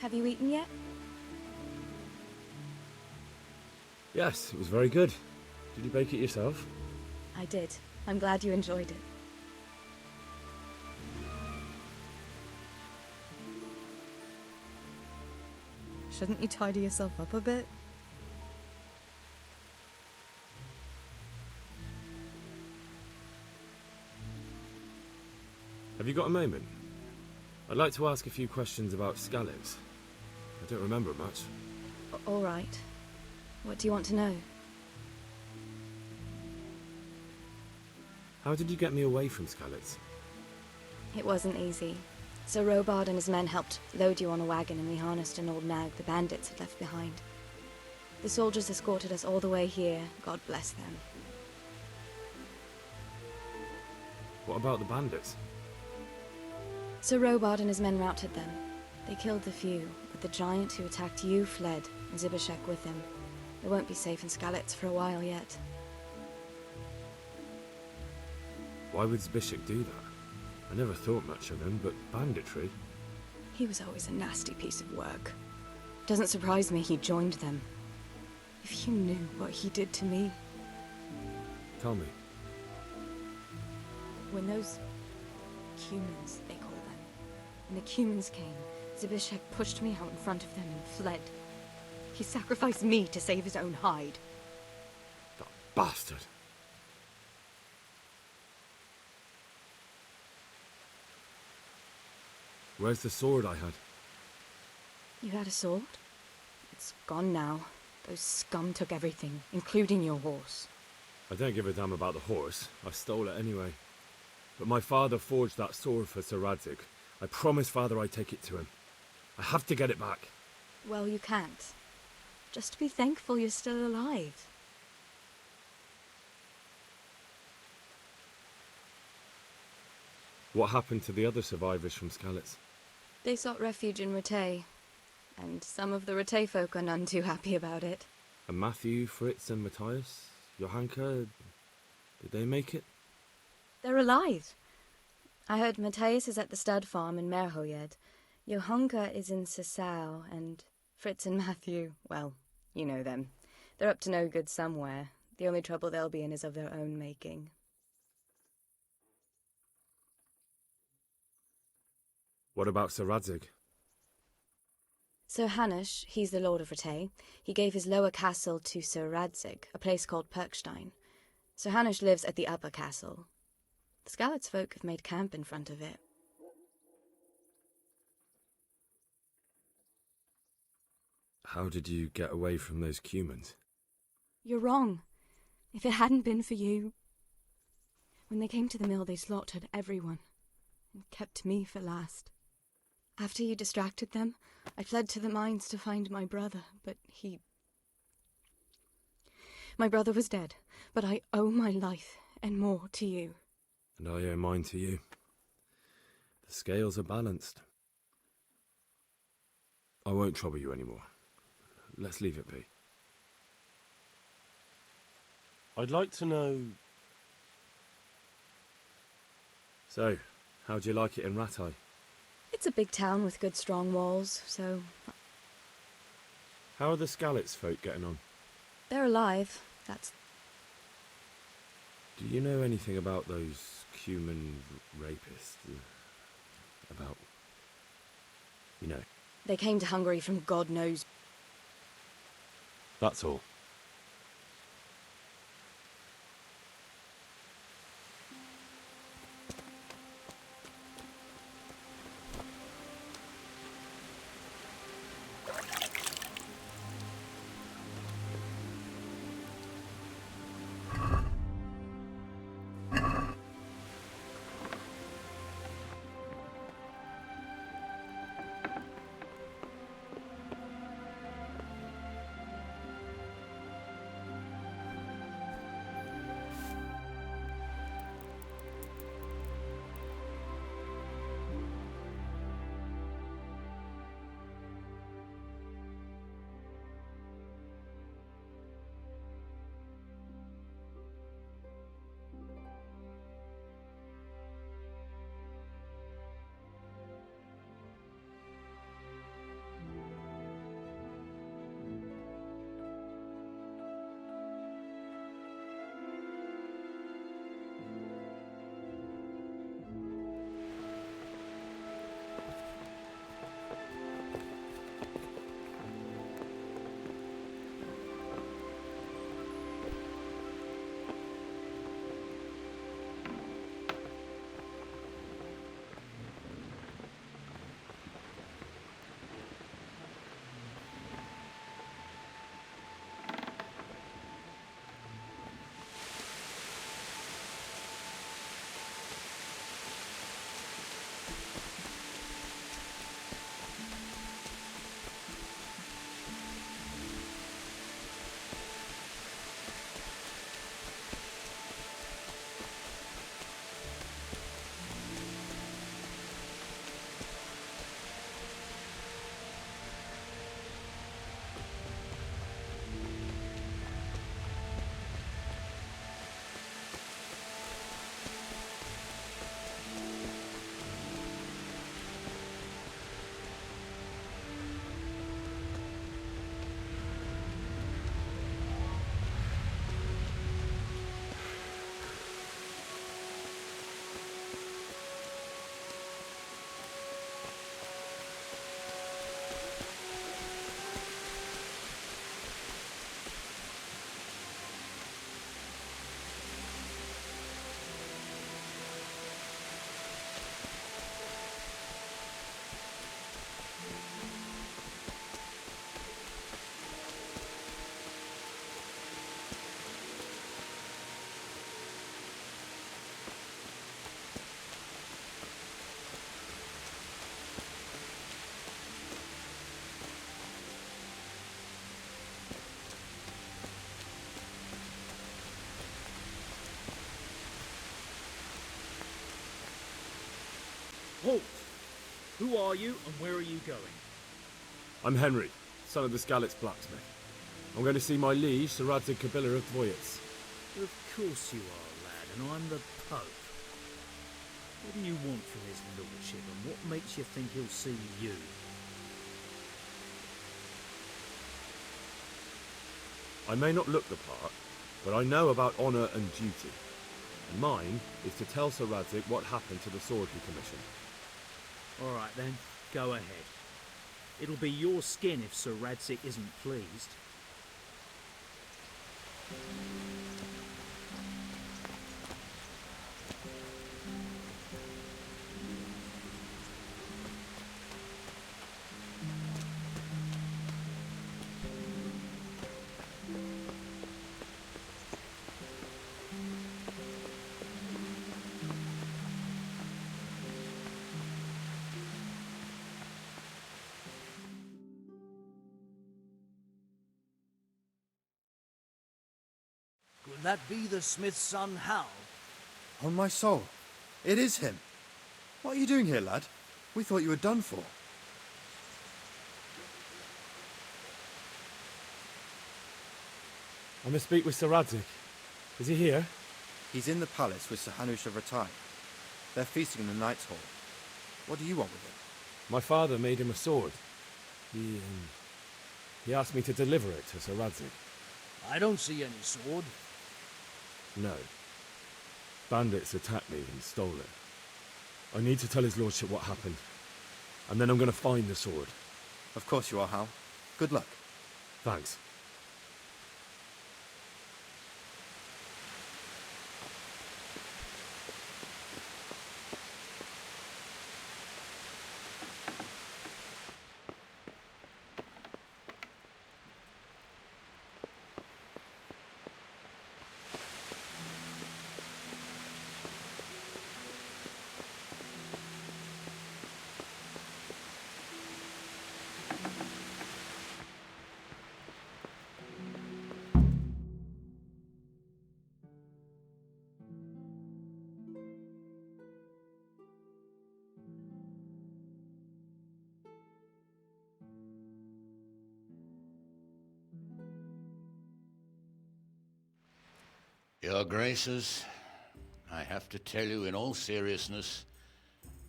Have you eaten yet? Yes, it was very good. Did you bake it yourself? I did. I'm glad you enjoyed it. Shouldn't you tidy yourself up a bit? Have you got a moment? I'd like to ask a few questions about Skalitz. I don't remember much. All right. What do you want to know? How did you get me away from Skalitz? It wasn't easy. Sir Robard and his men helped load you on a wagon and we harnessed an old nag the bandits had left behind. The soldiers escorted us all the way here, God bless them. What about the bandits? Sir Robard and his men routed them. They killed the few, but the giant who attacked you fled, and Zibishek with him. They won't be safe in Skalitz for a while yet. Why would Zbyszek do that? I never thought much of him, but banditry? He was always a nasty piece of work. Doesn't surprise me he joined them. If you knew what he did to me. Tell me. When those humans, they call them, when the humans came, Zbyszek pushed me out in front of them and fled. He sacrificed me to save his own hide. That bastard! Where's the sword I had? You had a sword? It's gone now. Those scum took everything, including your horse. I don't give a damn about the horse. I stole it anyway. But my father forged that sword for Sir Radzig. I promised father I'd take it to him. I have to get it back. Well, you can't. Just be thankful you're still alive. What happened to the other survivors from Skalitz? They sought refuge in Ratay, and some of the Ratay folk are none too happy about it. And Matthew, Fritz and Matthias? Johanka? Did they make it? They're alive. I heard Matthias is at the stud farm in Merhoyed. Johanka is in Sasau, and Fritz and Matthew, well, you know them. They're up to no good somewhere. The only trouble they'll be in is of their own making. What about Sir Radzig? Sir Hanush, he's the Lord of Ratay. He gave his lower castle to Sir Radzig, a place called Perkstein. Sir Hanush lives at the upper castle. The Skalitz folk have made camp in front of it. How did you get away from those humans? You're wrong. If it hadn't been for you... When they came to the mill, they slaughtered everyone, and kept me for last. After you distracted them, I fled to the mines to find my brother, but he... My brother was dead, but I owe my life and more to you. And I owe mine to you. The scales are balanced. I won't trouble you anymore. Let's leave it be. I'd like to know... So, how'd you like it in Ratay? It's a big town with good strong walls, so... How are the Skalitz folk getting on? They're alive, that's... Do you know anything about those human rapists? About... you know? They came to Hungary from God knows... That's all. Halt! Who are you and where are you going? I'm Henry, son of the Skalitz blacksmith. I'm going to see my liege, Sir Radzig Kabila of Dvoyets. Of course you are, lad, and I'm the Pope. What do you want from his lordship, and what makes you think he'll see you? I may not look the part, but I know about honour and duty. And mine is to tell Sir Radzig what happened to the sword he commissioned. All right then, go ahead. It'll be your skin if Sir Radzig isn't pleased. Could that be the smith's son, Hal? On my soul, it is him. What are you doing here, lad? We thought you were done for. I must speak with Sir Radzig. Is he here? He's in the palace with Sir Hanush of Ratai. They're feasting in the Knight's Hall. What do you want with him? My father made him a sword. He asked me to deliver it to Sir Radzig. I don't see any sword. No. Bandits attacked me and stole it. I need to tell his lordship what happened. And then I'm going to find the sword. Of course you are, Hal. Good luck. Thanks. Your Graces, I have to tell you in all seriousness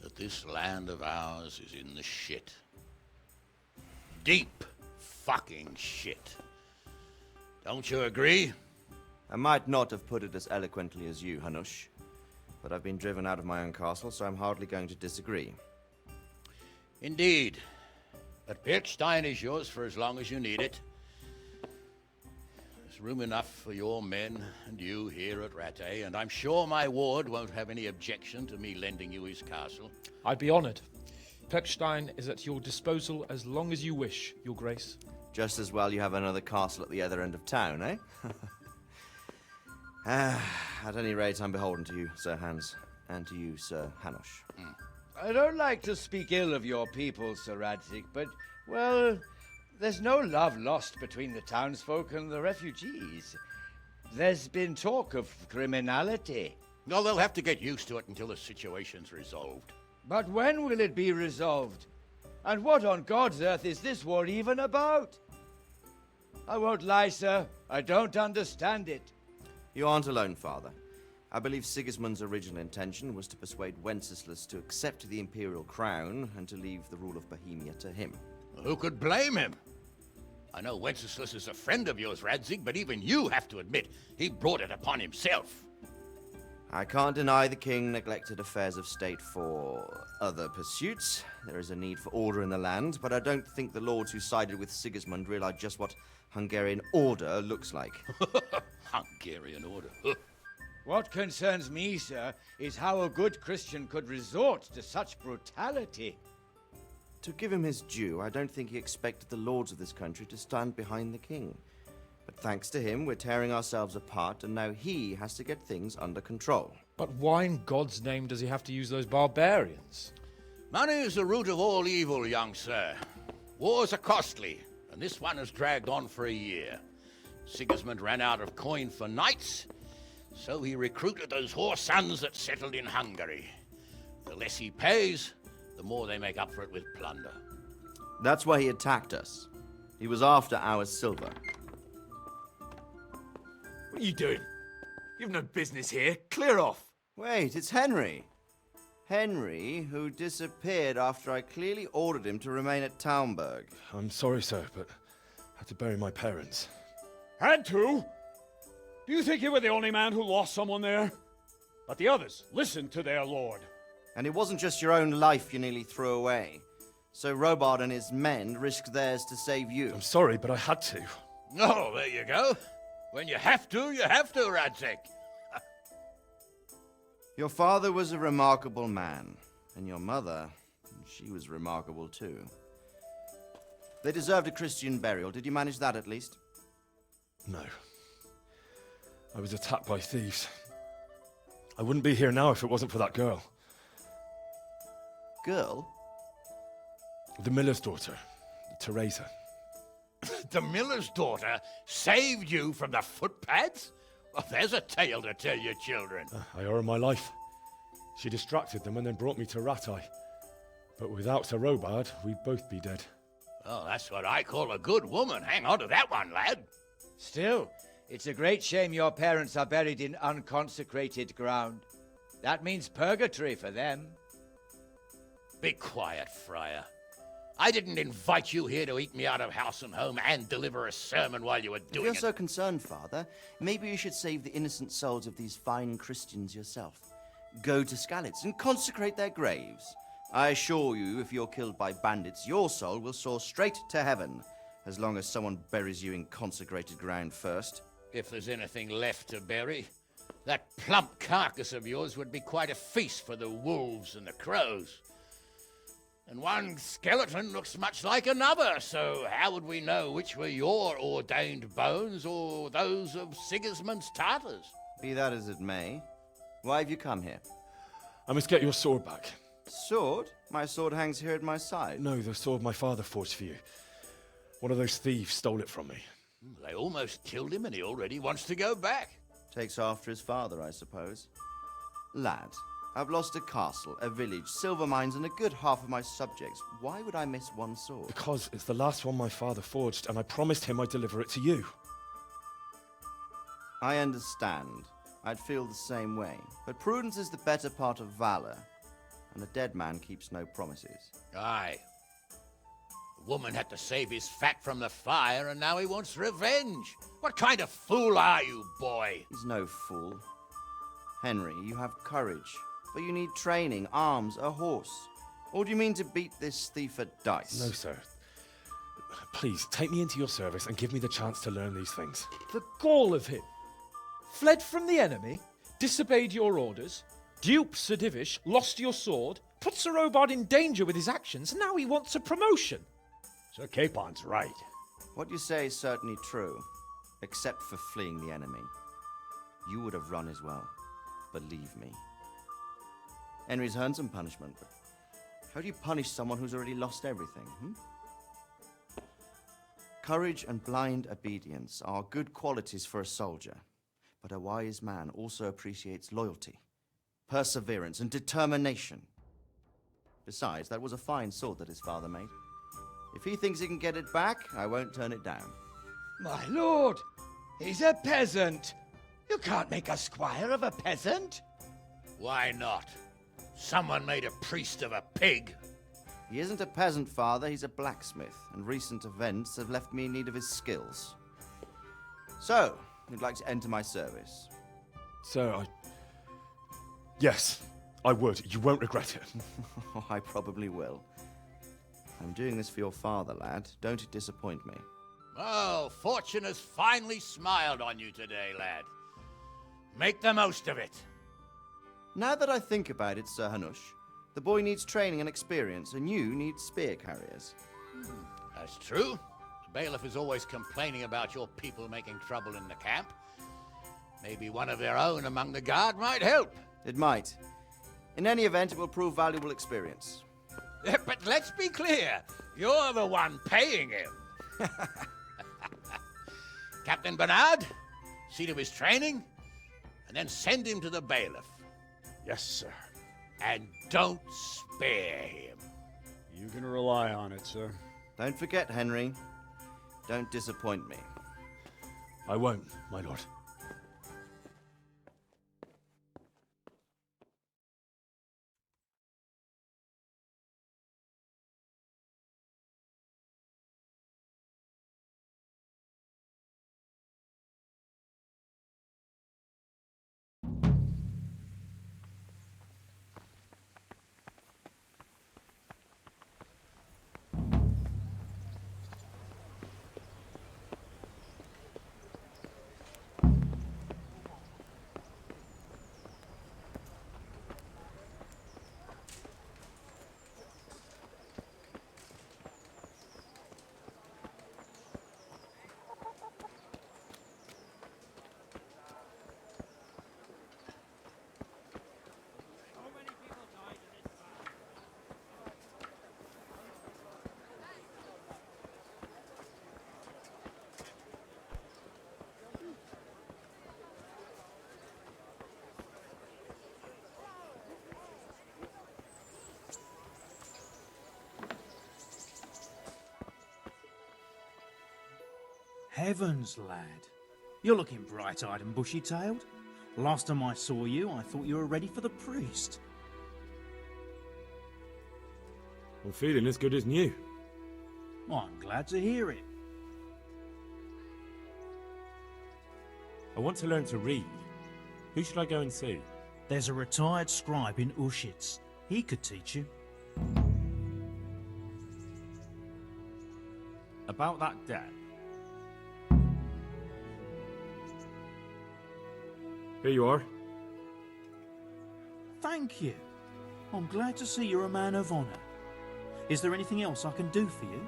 that this land of ours is in the shit. Deep fucking shit. Don't you agree? I might not have put it as eloquently as you, Hanush, but I've been driven out of my own castle, so I'm hardly going to disagree. Indeed. But Pirkstein is yours for as long as you need it. There's room enough for your men and you here at Rattay, and I'm sure my ward won't have any objection to me lending you his castle. I'd be honoured. Pechstein is at your disposal as long as you wish, Your Grace. Just as well you have another castle at the other end of town, eh? At any rate, I'm beholden to you, Sir Hans, and to you, Sir Hanush. I don't like to speak ill of your people, Sir Radzig, but, well, there's no love lost between the townsfolk and the refugees. There's been talk of criminality. Well, they'll have to get used to it until the situation's resolved. But when will it be resolved? And what on God's earth is this war even about? I won't lie, sir. I don't understand it. You aren't alone, Father. I believe Sigismund's original intention was to persuade Wenceslas to accept the imperial crown and to leave the rule of Bohemia to him. Who could blame him? I know Wenceslas is a friend of yours, Radzig, but even you have to admit he brought it upon himself. I can't deny the king neglected affairs of state for other pursuits. There is a need for order in the land, but I don't think the lords who sided with Sigismund realized just what Hungarian order looks like. Hungarian order. What concerns me, sir, is how a good Christian could resort to such brutality. To give him his due, I don't think he expected the lords of this country to stand behind the king. But thanks to him, we're tearing ourselves apart, and now he has to get things under control. But why in God's name does he have to use those barbarians? Money is the root of all evil, young sir. Wars are costly, and this one has dragged on for a year. Sigismund ran out of coin for knights, so he recruited those whore sons that settled in Hungary. The less he pays, the more they make up for it with plunder. That's why he attacked us. He was after our silver. What are you doing? You've no business here. Clear off. Wait, it's Henry. Henry, who disappeared after I clearly ordered him to remain at Townburg. I'm sorry, sir, but I had to bury my parents. Had to? Do you think you were the only man who lost someone there? But the others listened to their lord. And it wasn't just your own life you nearly threw away. So Robard and his men risked theirs to save you. I'm sorry, but I had to. Oh, there you go. When you have to, Radzik. Your father was a remarkable man, and your mother, she was remarkable too. They deserved a Christian burial. Did you manage that at least? No. I was attacked by thieves. I wouldn't be here now if it wasn't for that girl. Girl? The miller's daughter, Teresa. The miller's daughter saved you from the footpads? Well, there's a tale to tell your children. I owe her my life. She distracted them and then brought me to Rattay. But without Sir Robard, we'd both be dead. Oh, that's what I call a good woman. Hang on to that one, lad. Still, it's a great shame your parents are buried in unconsecrated ground. That means purgatory for them. Be quiet, Friar. I didn't invite you here to eat me out of house and home and deliver a sermon while you were If doing you're it. so concerned, Father, maybe you should save the innocent souls of these fine Christians yourself. Go to Skalitz and consecrate their graves. I assure you, if you're killed by bandits, your soul will soar straight to heaven, as long as someone buries you in consecrated ground first. If there's anything left to bury, that plump carcass of yours would be quite a feast for the wolves and the crows. And one skeleton looks much like another, so how would we know which were your ordained bones or those of Sigismund's Tartars? Be that as it may, why have you come here? I must get your sword back. Sword? My sword hangs here at my side. No, the sword my father forged for you. One of those thieves stole it from me. They almost killed him and he already wants to go back. Takes after his father, I suppose. Lad, I've lost a castle, a village, silver mines, and a good half of my subjects. Why would I miss one sword? Because it's the last one my father forged, and I promised him I'd deliver it to you. I understand. I'd feel the same way. But prudence is the better part of valor, and a dead man keeps no promises. Aye. The woman had to save his fat from the fire, and now he wants revenge. What kind of fool are you, boy? He's no fool. Henry, you have courage, but you need training, arms, a horse. Or do you mean to beat this thief at dice? No, sir. Please, take me into your service and give me the chance to learn these things. The gall of him. Fled from the enemy, disobeyed your orders, duped Sir Divish, lost your sword, put Sir Robard in danger with his actions, and now he wants a promotion. Sir Capon's right. What you say is certainly true, except for fleeing the enemy. You would have run as well, believe me. Henry's earned some punishment, but how do you punish someone who's already lost everything, Courage and blind obedience are good qualities for a soldier, but a wise man also appreciates loyalty, perseverance, and determination. Besides, that was a fine sword that his father made. If he thinks he can get it back, I won't turn it down. My lord, he's a peasant. You can't make a squire of a peasant. Why not? Someone made a priest of a pig. He isn't a peasant, father, he's a blacksmith, and recent events have left me in need of his skills. So, you'd like to enter my service? Sir, Yes, I would. You won't regret it. Oh, I probably will. I'm doing this for your father, lad. Don't disappoint me. Oh, fortune has finally smiled on you today, lad. Make the most of it. Now that I think about it, Sir Hanush, the boy needs training and experience, and you need spear carriers. That's true. The bailiff is always complaining about your people making trouble in the camp. Maybe one of their own among the guard might help. It might. In any event, it will prove valuable experience. But let's be clear. You're the one paying him. Captain Bernard, see to his training, and then send him to the bailiff. Yes, sir. And don't spare him. You can rely on it, sir. Don't forget, Henry. Don't disappoint me. I won't, my lord. Heavens, lad. You're looking bright-eyed and bushy-tailed. Last time I saw you, I thought you were ready for the priest. I'm feeling as good as new. I'm glad to hear it. I want to learn to read. Who should I go and see? There's a retired scribe in Ushitz. He could teach you. About that debt. Here you are. Thank you. I'm glad to see you're a man of honour. Is there anything else I can do for you?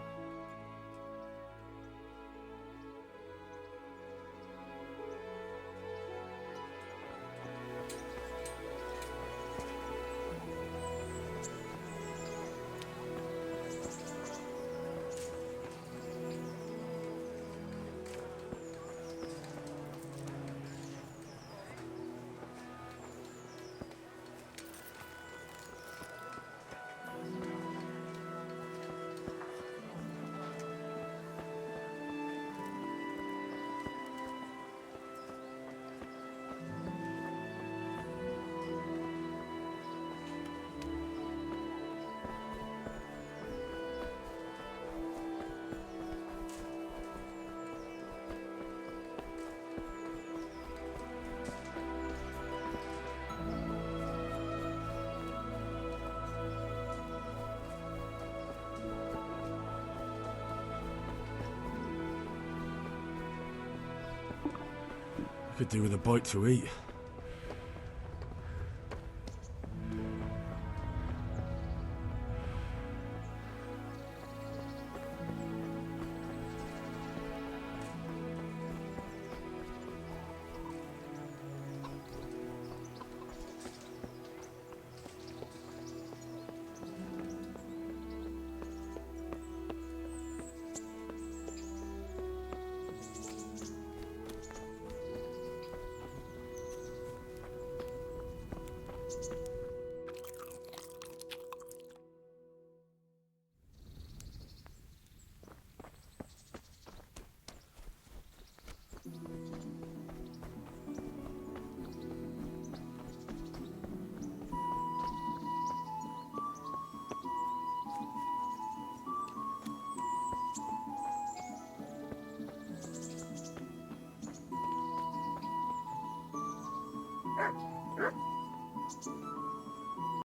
Could do with a bite to eat.